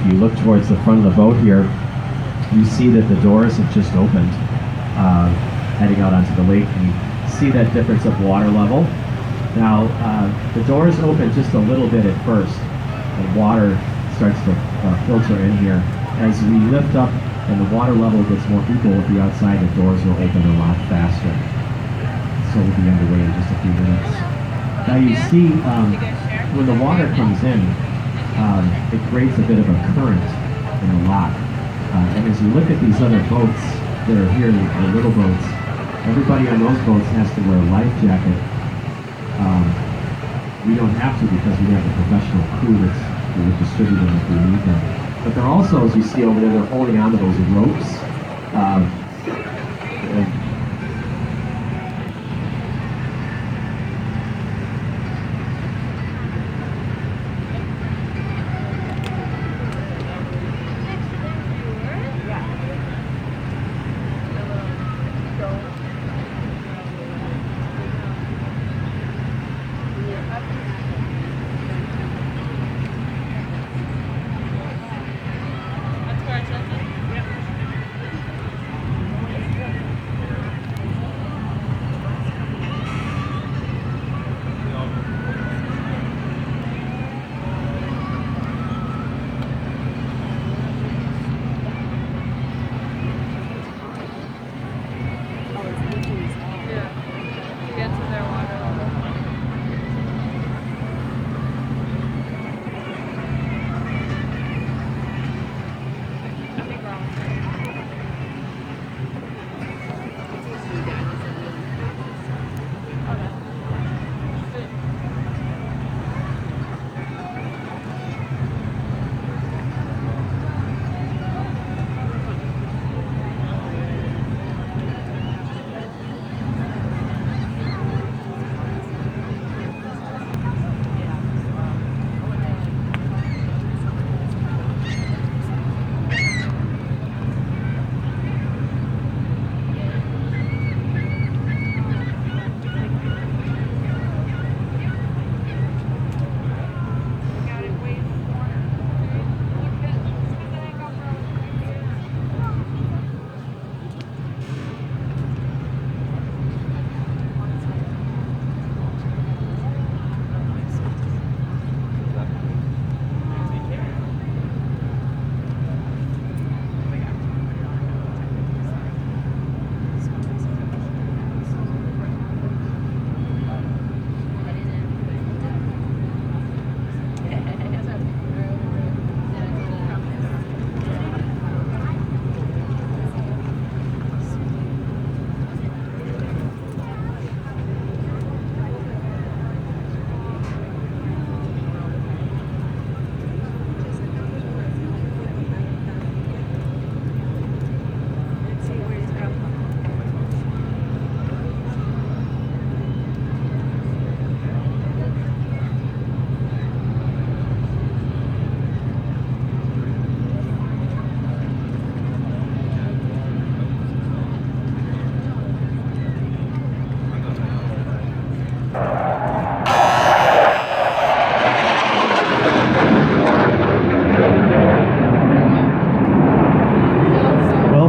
you look towards the front of the boat here, you see that the doors have just opened, heading out onto the lake, and you see that difference of water level. Now, the doors open just a little bit at first, and water starts to filter in here. As we lift up and the water level gets more equal with the outside, the doors will open a lot faster. So we'll be underway in just a few minutes. Now you see, when the water comes in, it creates a bit of a current in the lock. And as you look at these other boats that are here, the little boats, everybody on those boats has to wear a life jacket. We don't have to because we have a professional crew that will distribute them if we need them. But they're also, as you see over there, they're holding onto those ropes.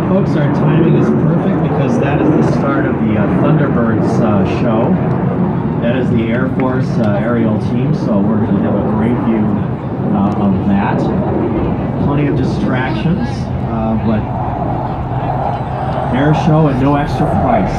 Folks, our timing is perfect because that is the start of the Thunderbirds show. That is the Air Force aerial team, so we're going to have a great view of that. Plenty of distractions, but air show at no extra price.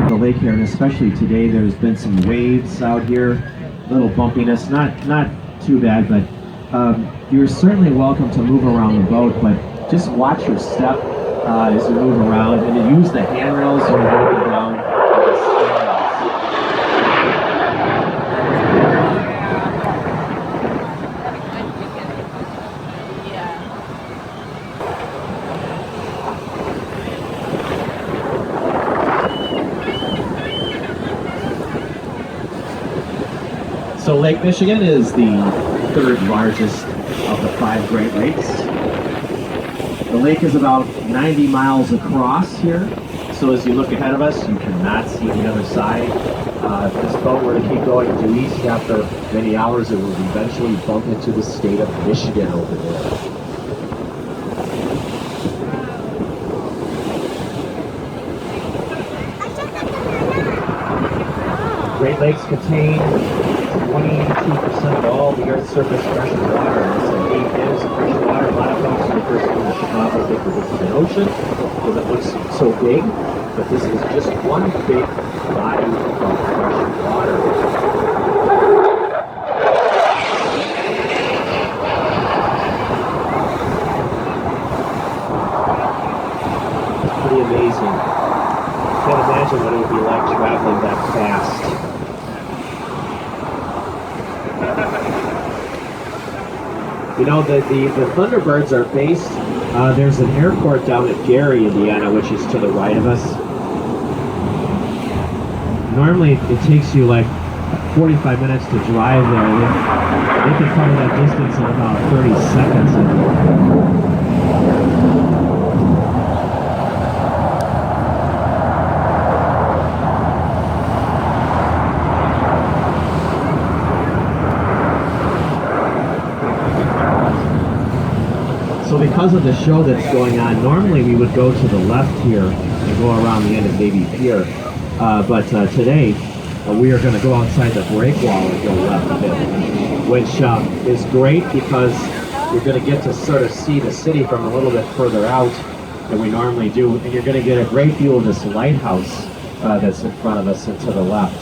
The lake here, and especially today, there's been some waves out here. Little bumpiness, not too bad, but you're certainly welcome to move around the boat, but just watch your step as you move around, and to use the handrails when you're moving down. So Lake Michigan is the third largest of the 5 Great Lakes. The lake is about 90 miles across here, So as you look ahead of us, you cannot see the other side. If this boat were to keep going due east after many hours, it will eventually bump into the state of Michigan over there. Great Lakes contain 22% of all the Earth's surface fresh water. And so 8 is fresh water. A lot of folks when they first come to Chicago think that this is an ocean because it looks so big, but this is just one big body of fresh water. Pretty amazing. Can't imagine what it would be like traveling that fast. You know, the Thunderbirds are based, there's an airport down at Gary, Indiana, which is to the right of us. Normally it takes you like 45 minutes to drive there. They can cover that distance in about 30 seconds. So because of the show that's going on, normally we would go to the left here and go around the end of Navy Pier. But today we are going to go outside the break wall and go left a bit, which is great because you're going to get to sort of see the city from a little bit further out than we normally do, and you're going to get a great view of this lighthouse that's in front of us and to the left.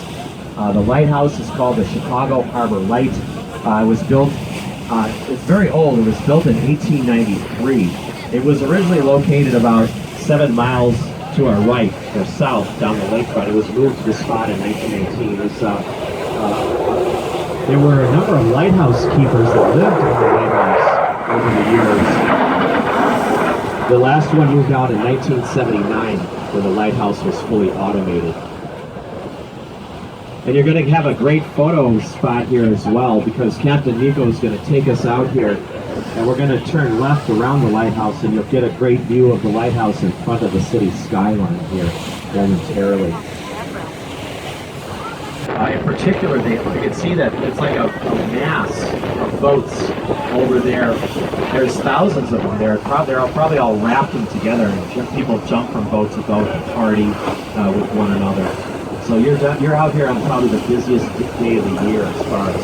The lighthouse is called the Chicago Harbor Light. It was built. It's very old. It was built in 1893. It was originally located about 7 miles to our right or south down the lakefront. It was moved to this spot in 1918. There were a number of lighthouse keepers that lived in the lighthouse over the years. The last one moved out in 1979 when the lighthouse was fully automated. And you're going to have a great photo spot here as well because Captain Nico is going to take us out here and we're going to turn left around the lighthouse and you'll get a great view of the lighthouse in front of the city skyline here momentarily. In particular, you can see that it's like a mass of boats over there. There's thousands of them. They're probably all rafting together and people jump from boat to boat and party with one another. So you're out here on probably the busiest day of the year as far as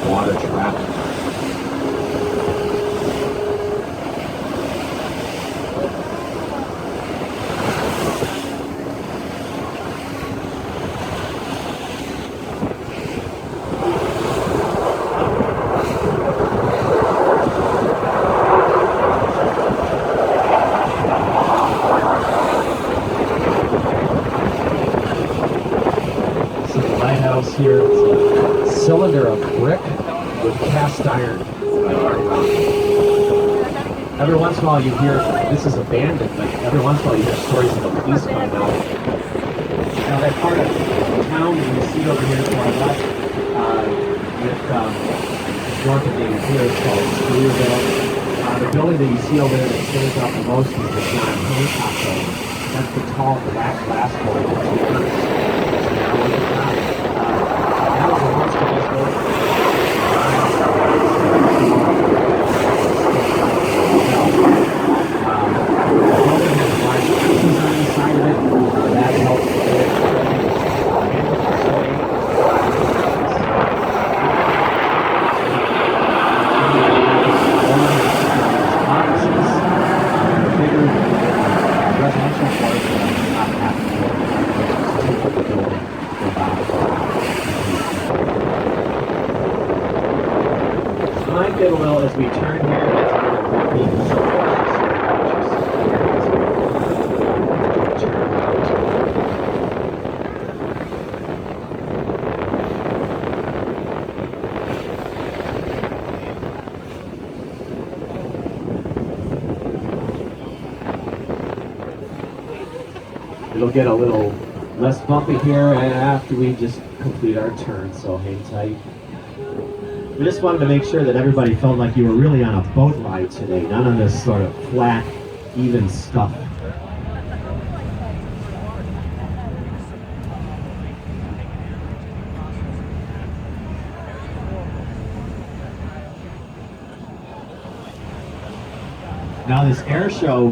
water traffic. Here, it's a cylinder of brick with cast iron. Every once in a while you hear, this is abandoned, but every once in a while you hear stories of the police coming out. Now that part of town that you see over here to our left, with north of Navy Pier is called Screwville. The building that you see over there that stands out the most is the John Hancock building. That's the tall black glass building. Get a little as we turn here. It'll get a little less bumpy here after we just complete our turn, so hang tight. We just wanted to make sure that everybody felt like you were really on a boat ride today, not on this sort of flat, even stuff. Now this air show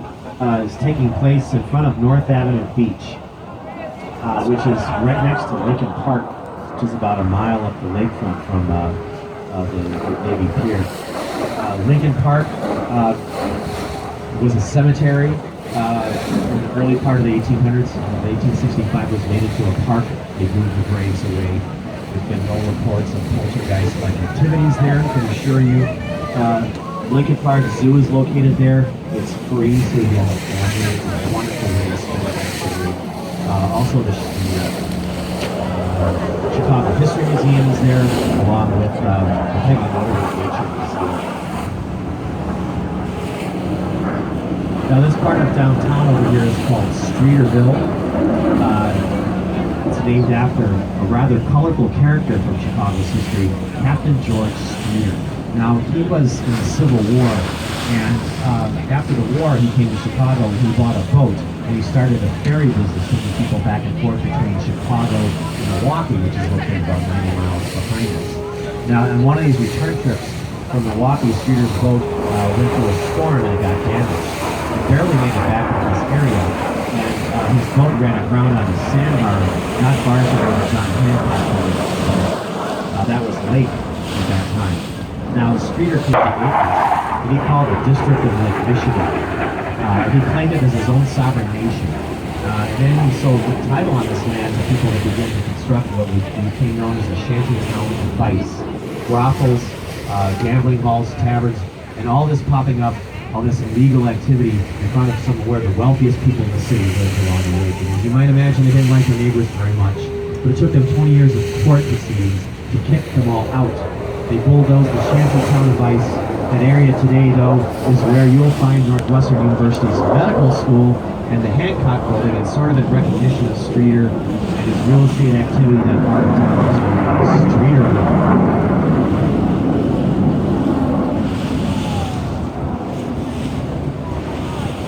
is taking place in front of North Avenue Beach, which is right next to Lincoln Park, which is about a mile up the lakefront from the Navy Pier. Lincoln Park was a cemetery in the early part of the 1800s. 1865 was made into a park. They moved the graves away. There's been no reports of poltergeist-like activities there, I can assure you. Lincoln Park Zoo is located there. It's free, so you have a family. It's a wonderful way to spend it, actually. Also, the Chicago History Museum is there, along with the Peggy Motor Nature Museum. Now, this part of downtown over here is called Streeterville. It's named after a rather colorful character from Chicago's history, Captain George Streeter. Now, he was in the Civil War, and after the war, he came to Chicago and he bought a boat, and he started a ferry business, taking people back and forth between Chicago and Milwaukee, which is located about 90 miles behind us. Now, on one of these return trips from Milwaukee, Streeter's boat went through a storm and it got damaged. He barely made it back to this area, and his boat ran aground on a sandbar, not far from where John Hancock was. That was lake at that time. Now, Streeter came to Acres, and he called the District of Lake Michigan. He claimed it as his own sovereign nation. And then he sold the title on this land to people that began to construct what became known as the shanty town of Vice. Brothels, gambling halls, taverns, and all this popping up, all this illegal activity in front of some of where the wealthiest people in the city lived along the lake. And as you might imagine, they didn't like their neighbors very much. But it took them 20 years of court proceedings to kick them all out. They bulldozed the shanty town of Vice. That area today, though, is where you'll find Northwestern University's medical school and the Hancock building, and sort of in recognition of Streeter and his real estate activity that part of town is known as Streeterville.